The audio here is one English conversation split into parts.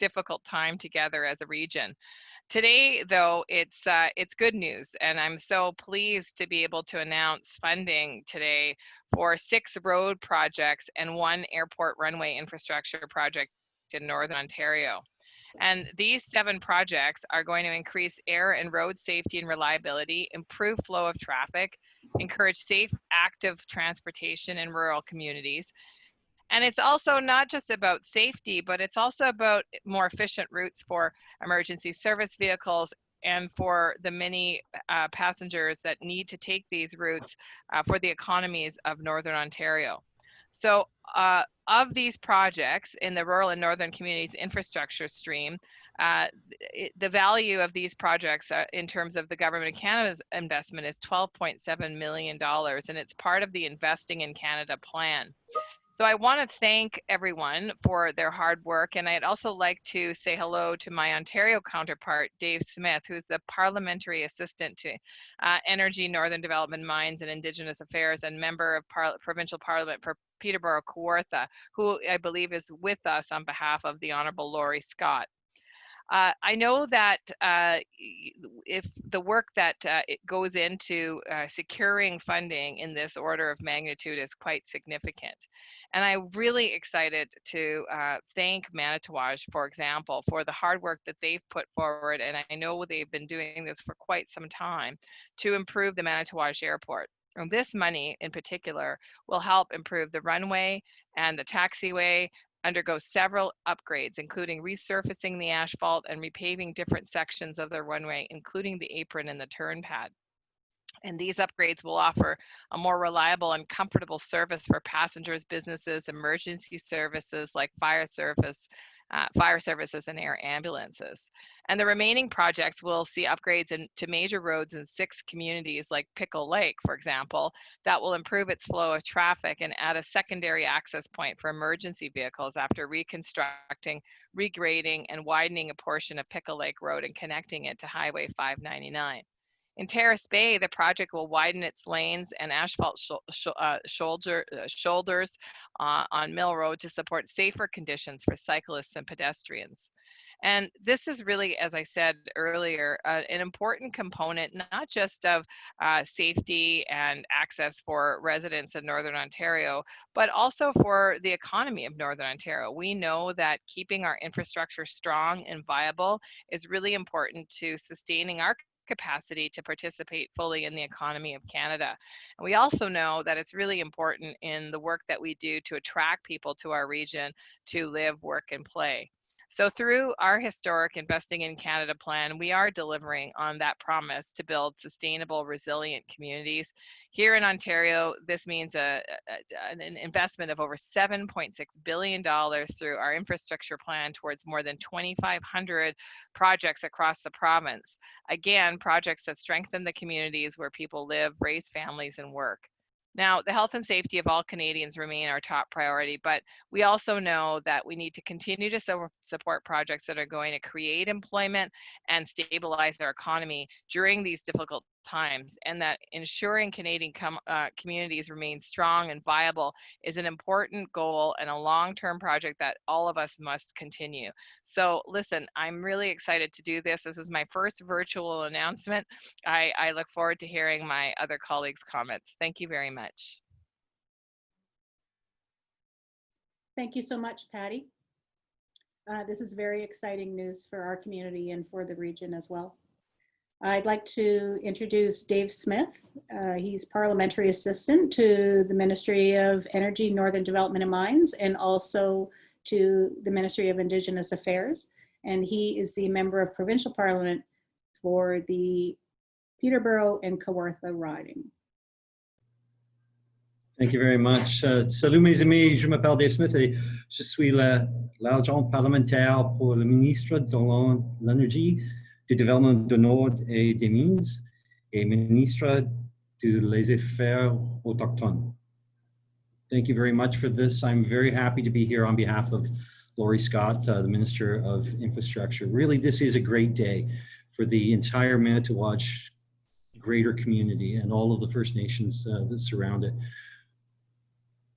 difficult time together as a region. Today, though, it's good news, and I'm so pleased to be able to announce funding today for 6 road projects and 1 airport runway infrastructure project in Northern Ontario. And these 7 projects are going to increase air and road safety and reliability, improve flow of traffic, encourage safe, active transportation in rural communities. And it's also not just about safety, but it's also about more efficient routes for emergency service vehicles and for the many passengers that need to take these routes for the economies of Northern Ontario. So of these projects in the rural and northern communities infrastructure stream, the value of these projects in terms of the Government of Canada's investment is $12.7 million, and it's part of the Investing in Canada plan. So I want to thank everyone for their hard work, and I'd also like to say hello to my Ontario counterpart, Dave Smith, who's the Parliamentary Assistant to Energy, Northern Development, Mines and Indigenous Affairs, and member of Provincial Parliament for Peterborough-Kawartha, who I believe is with us on behalf of the Honourable Laurie Scott. I know that if the work that it goes into securing funding in this order of magnitude is quite significant. And I'm really excited to thank Manitouwadge, for example, for the hard work that they've put forward. And I know they've been doing this for quite some time to improve the Manitouwadge Airport. And this money in particular will help improve the runway and the taxiway, undergo several upgrades, including resurfacing the asphalt and repaving different sections of the runway, including the apron and the turn pad. And these upgrades will offer a more reliable and comfortable service for passengers, businesses, emergency services like fire services and air ambulances. And the remaining projects will see upgrades to major roads in 6 communities like Pickle Lake, for example, that will improve its flow of traffic and add a secondary access point for emergency vehicles after reconstructing, regrading, and widening a portion of Pickle Lake Road and connecting it to Highway 599. In Terrace Bay, the project will widen its lanes and asphalt shoulders on Mill Road to support safer conditions for cyclists and pedestrians. And this is really, as I said earlier, an important component, not just of safety and access for residents in Northern Ontario, but also for the economy of Northern Ontario. We know that keeping our infrastructure strong and viable is really important to sustaining our capacity to participate fully in the economy of Canada. And we also know that it's really important in the work that we do to attract people to our region to live, work, and play. So through our historic Investing in Canada plan, we are delivering on that promise to build sustainable, resilient communities. Here in Ontario, this means an investment of over $7.6 billion through our infrastructure plan towards more than 2,500 projects across the province. Again, projects that strengthen the communities where people live, raise families, and work. Now, the health and safety of all Canadians remain our top priority, but we also know that we need to continue to support projects that are going to create employment and stabilize our economy during these difficult times, and that ensuring Canadian communities remain strong and viable is an important goal and a long-term project that all of us must continue. So listen, I'm really excited to do this. This is my first virtual announcement. I look forward to hearing my other colleagues' comments. Thank you very much. Thank you so much, Patty. This is very exciting news for our community and for the region as well. I'd like to introduce Dave Smith. He's Parliamentary Assistant to the Ministry of Energy, Northern Development and Mines, and also to the Ministry of Indigenous Affairs. And he is the Member of Provincial Parliament for the Peterborough and Kawartha riding. Thank you very much. Salut mes amis, je m'appelle Dave Smith et je suis l'adjoint parlementaire pour le ministre de l'Énergie, du Développement du Nord et des Mines et ministre des Affaires autochtones. Thank you very much for this. I'm very happy to be here on behalf of Laurie Scott, the Minister of Infrastructure. Really, this is a great day for the entire Manitouwadge greater community and all of the First Nations that surround it.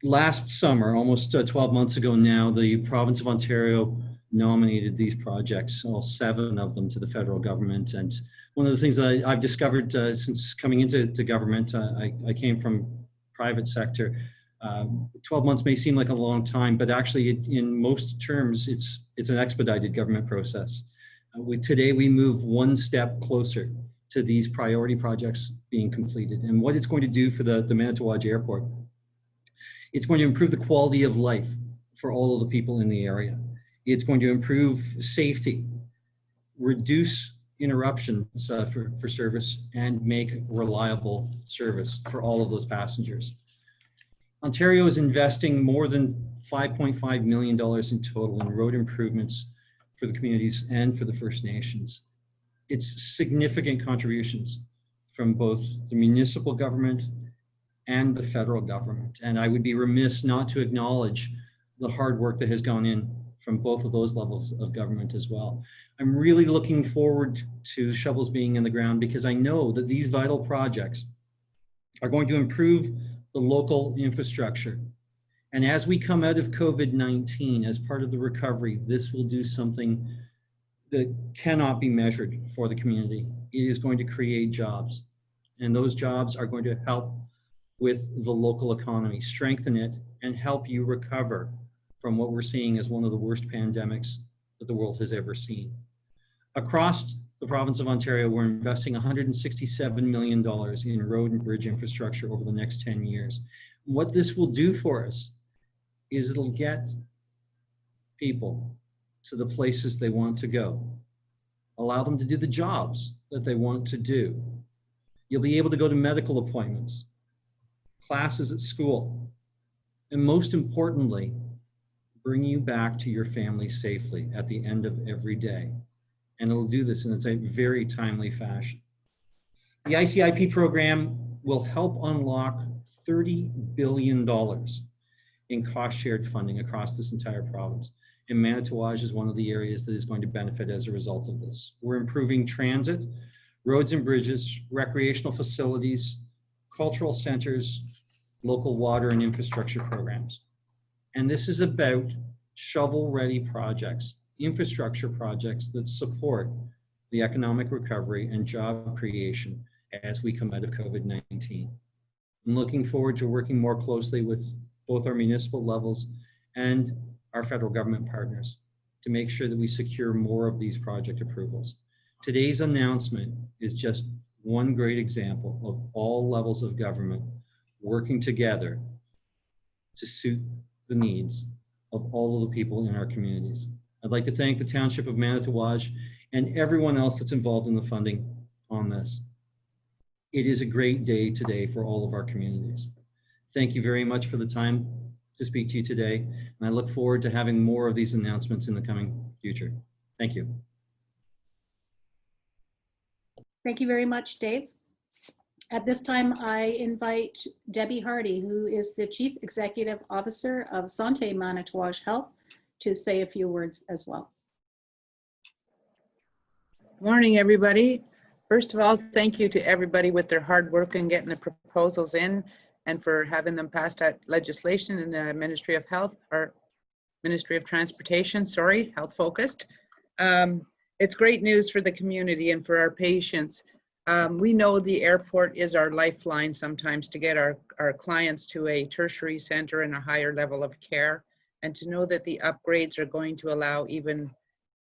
Last summer, almost 12 months ago now, the province of Ontario nominated these projects, all 7 of them, to the federal government. And one of the things that I've discovered since coming into government, I came from private sector. 12 months may seem like a long time, but actually in most terms, it's an expedited government process. Today, we move one step closer to these priority projects being completed. And what it's going to do for the Manitouwadge Airport, it's going to improve the quality of life for all of the people in the area. It's going to improve safety, reduce interruptions for service, and make reliable service for all of those passengers. Ontario is investing more than $5.5 million in total in road improvements for the communities and for the First Nations. It's significant contributions from both the municipal government and the federal government. And I would be remiss not to acknowledge the hard work that has gone in from both of those levels of government as well. I'm really looking forward to shovels being in the ground, because I know that these vital projects are going to improve the local infrastructure. And as we come out of COVID-19, as part of the recovery, this will do something that cannot be measured for the community. It is going to create jobs, and those jobs are going to help with the local economy, strengthen it, and help you recover from what we're seeing as one of the worst pandemics that the world has ever seen. Across the province of Ontario, we're investing $167 million in road and bridge infrastructure over the next 10 years. What this will do for us is it'll get people to the places they want to go, allow them to do the jobs that they want to do. You'll be able to go to medical appointments, classes at school, and most importantly, bring you back to your family safely at the end of every day. And it'll do this in a very timely fashion. The ICIP program will help unlock $30 billion in cost-shared funding across this entire province. And Manitouwadge is one of the areas that is going to benefit as a result of this. We're improving transit, roads and bridges, recreational facilities, cultural centers, local water and infrastructure programs. And this is about shovel-ready projects, infrastructure projects that support the economic recovery and job creation as we come out of COVID-19. I'm looking forward to working more closely with both our municipal levels and our federal government partners to make sure that we secure more of these project approvals. Today's announcement is just one great example of all levels of government working together to suit the needs of all of the people in our communities. I'd like to thank the Township of Manitouwadge and everyone else that's involved in the funding on this. It is a great day today for all of our communities. Thank you very much for the time to speak to you today, and I look forward to having more of these announcements in the coming future. Thank you. Thank you very much, Dave. At this time, I invite Debbie Hardy, who is the Chief Executive Officer of Santé Manitouwadge Health, to say a few words as well. Morning, everybody. First of all, thank you to everybody with their hard work in getting the proposals in and for having them passed at legislation in the Ministry of Health, or Ministry of Transportation, sorry, health focused. It's great news for the community and for our patients. We know the airport is our lifeline sometimes to get our clients to a tertiary center and a higher level of care. And to know that the upgrades are going to allow even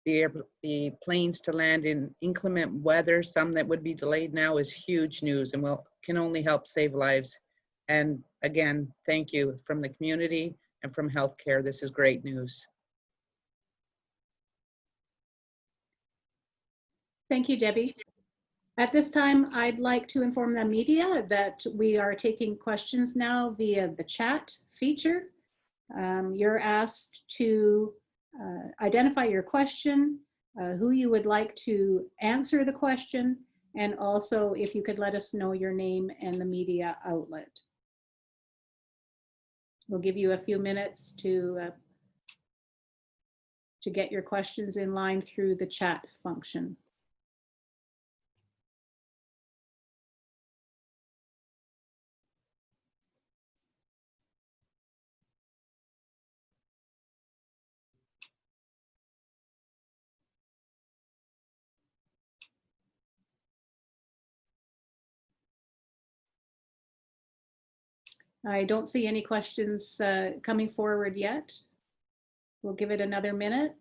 the planes to land in inclement weather, some that would be delayed now, is huge news and can only help save lives. And again, thank you from the community and from healthcare. This is great news. Thank you, Debbie. At this time, I'd like to inform the media that we are taking questions now via the chat feature. You're asked to identify your question, who you would like to answer the question, and also if you could let us know your name and the media outlet. We'll give you a few minutes to get your questions in line through the chat function. I don't see any questions coming forward yet. We'll give it another minute.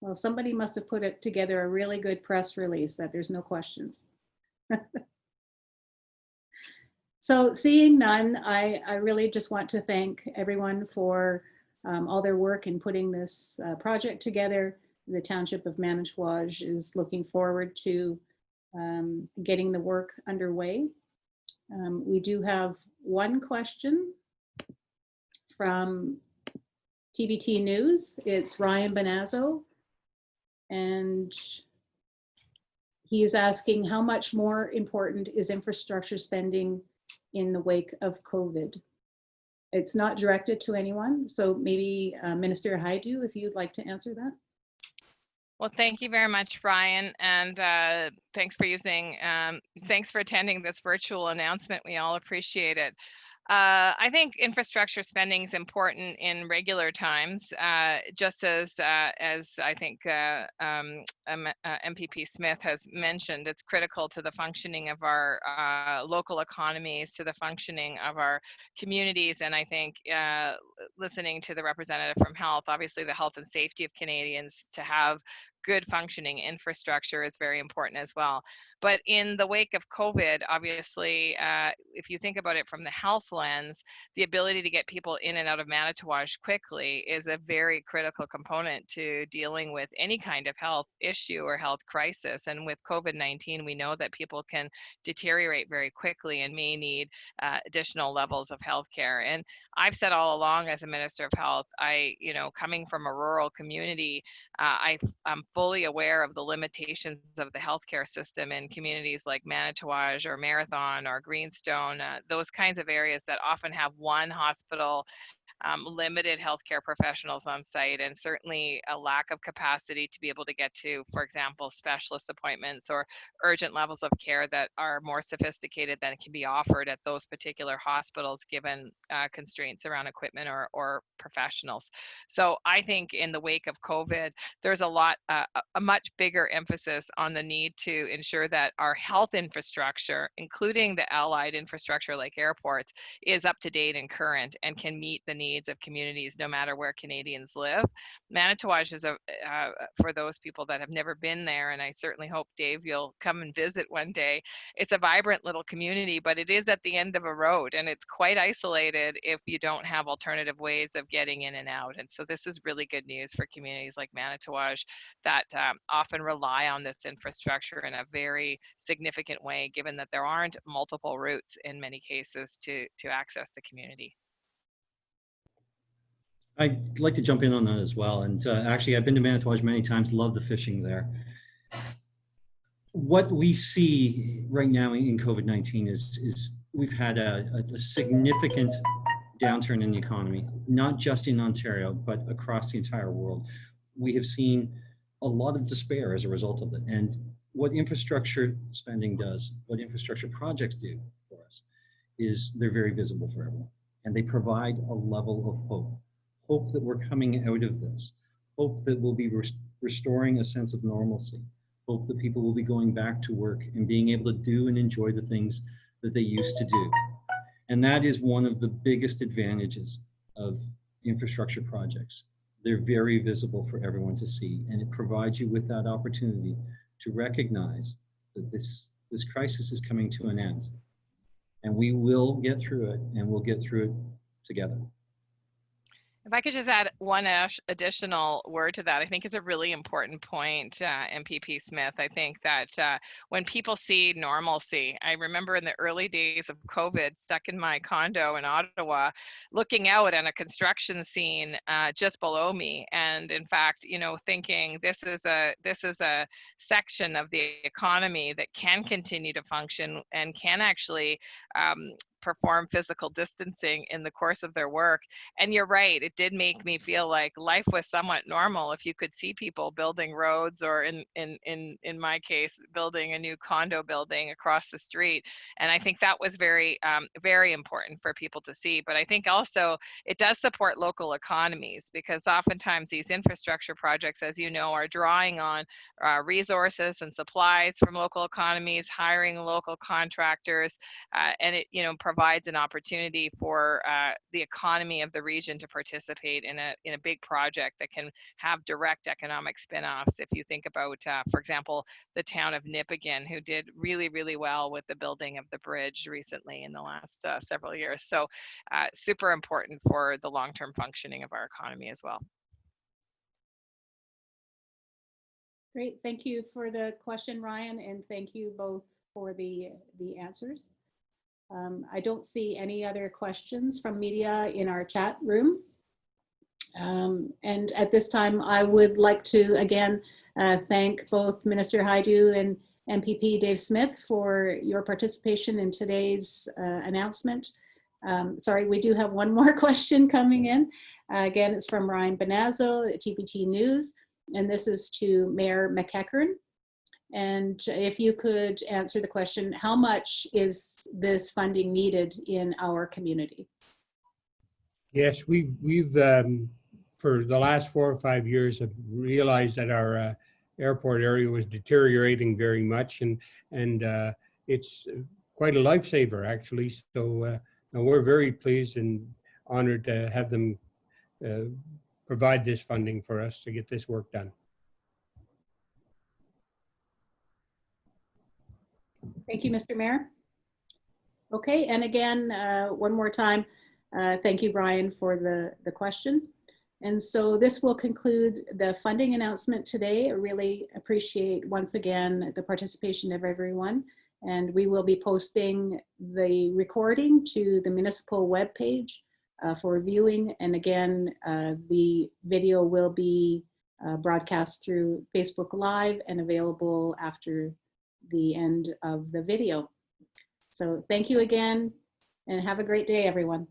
Well, somebody must have put it together a really good press release that there's no questions. So seeing none, I really just want to thank everyone for all their work in putting this project together. The Township of Manitouwadge is looking forward to getting the work underway. We do have one question from TBT News. It's Ryan Bonazzo, and he is asking, how much more important is infrastructure spending in the wake of COVID? It's not directed to anyone, so maybe Minister Haidu, if you'd like to answer that. Well, thank you very much, Brian, and thanks for attending this virtual announcement. We all appreciate it. I think infrastructure spending is important in regular times, just as I think MPP Smith has mentioned. It's critical to the functioning of our local economies, to the functioning of our communities, and I think listening to the representative from health, obviously the health and safety of Canadians, to have good functioning infrastructure is very important as well. But in the wake of COVID, obviously, if you think about it from the health lens, the ability to get people in and out of Manitouwadge quickly is a very critical component to dealing with any kind of health issue or health crisis. And with COVID-19, we know that people can deteriorate very quickly and may need additional levels of health care. And I've said all along as a Minister of Health, coming from a rural community, I'm fully aware of the limitations of the healthcare system in communities like Manitouwadge or Marathon or Greenstone, those kinds of areas that often have one hospital, limited healthcare professionals on site, and certainly a lack of capacity to be able to get to, for example, specialist appointments or urgent levels of care that are more sophisticated than can be offered at those particular hospitals, given constraints around equipment or professionals. So I think in the wake of COVID, there's a much bigger emphasis on the need to ensure that our health infrastructure, including the allied infrastructure like airports, is up to date and current and can meet the needs of communities no matter where Canadians live. Manitouwadge is for those people that have never been there, and I certainly hope, Dave, you'll come and visit one day. It's a vibrant little community, but it is at the end of a road, and it's quite isolated if you don't have alternative ways of getting in and out. And so this is really good news for communities like Manitouwadge that often rely on this infrastructure in a very significant way, given that there aren't multiple routes in many cases to access the community. I'd like to jump in on that as well. And actually, I've been to Manitouwadge many times, love the fishing there. What we see right now in COVID-19 is we've had a significant downturn in the economy, not just in Ontario, but across the entire world. We have seen a lot of despair as a result of it. And what infrastructure spending does, what infrastructure projects do for us, is they're very visible for everyone. And they provide a level of hope that we're coming out of this, hope that we'll be restoring a sense of normalcy, hope that people will be going back to work and being able to do and enjoy the things that they used to do. And that is one of the biggest advantages of infrastructure projects. They're very visible for everyone to see, and it provides you with that opportunity to recognize that this crisis is coming to an end. And we will get through it, and we'll get through it together. If I could just add one additional word to that, I think it's a really important point, MPP Smith. I think that when people see normalcy, I remember in the early days of COVID, stuck in my condo in Ottawa, looking out at a construction scene just below me, and in fact, thinking this is a section of the economy that can continue to function and can actually perform physical distancing in the course of their work. And you're right, it did make me feel like life was somewhat normal if you could see people building roads, or in my case, building a new condo building across the street. And I think that was very, very important for people to see. But I think also it does support local economies, because oftentimes these infrastructure projects, as you know, are drawing on resources and supplies from local economies, hiring local contractors, and it, provides an opportunity for the economy of the region to participate in a big project that can have direct economic spin-offs. If you think about, for example, the town of Nipigon, who did really, really well with the building of the bridge recently in the last several years. So super important for the long-term functioning of our economy as well. Great, thank you for the question, Ryan, and thank you both for the answers. I don't see any other questions from media in our chat room. And at this time, I would like to again thank both Minister Hajdu and MPP Dave Smith for your participation in today's announcement. Sorry, we do have one more question coming in. Again, it's from Ryan Benazzo at TPT News, and this is to Mayor McEachern. And if you could answer the question, how much is this funding needed in our community? Yes, we've for the last 4 or 5 years have realized that our airport area was deteriorating very much, and it's quite a lifesaver actually. So we're very pleased and honored to have them provide this funding for us to get this work done. Thank you, Mr. Mayor. Okay, and again, one more time, thank you, Brian, for the question. And so this will conclude the funding announcement today. I really appreciate, once again, the participation of everyone. And we will be posting the recording to the municipal webpage for viewing. And again, the video will be broadcast through Facebook Live and available after the end of the video. So thank you again, and have a great day, everyone.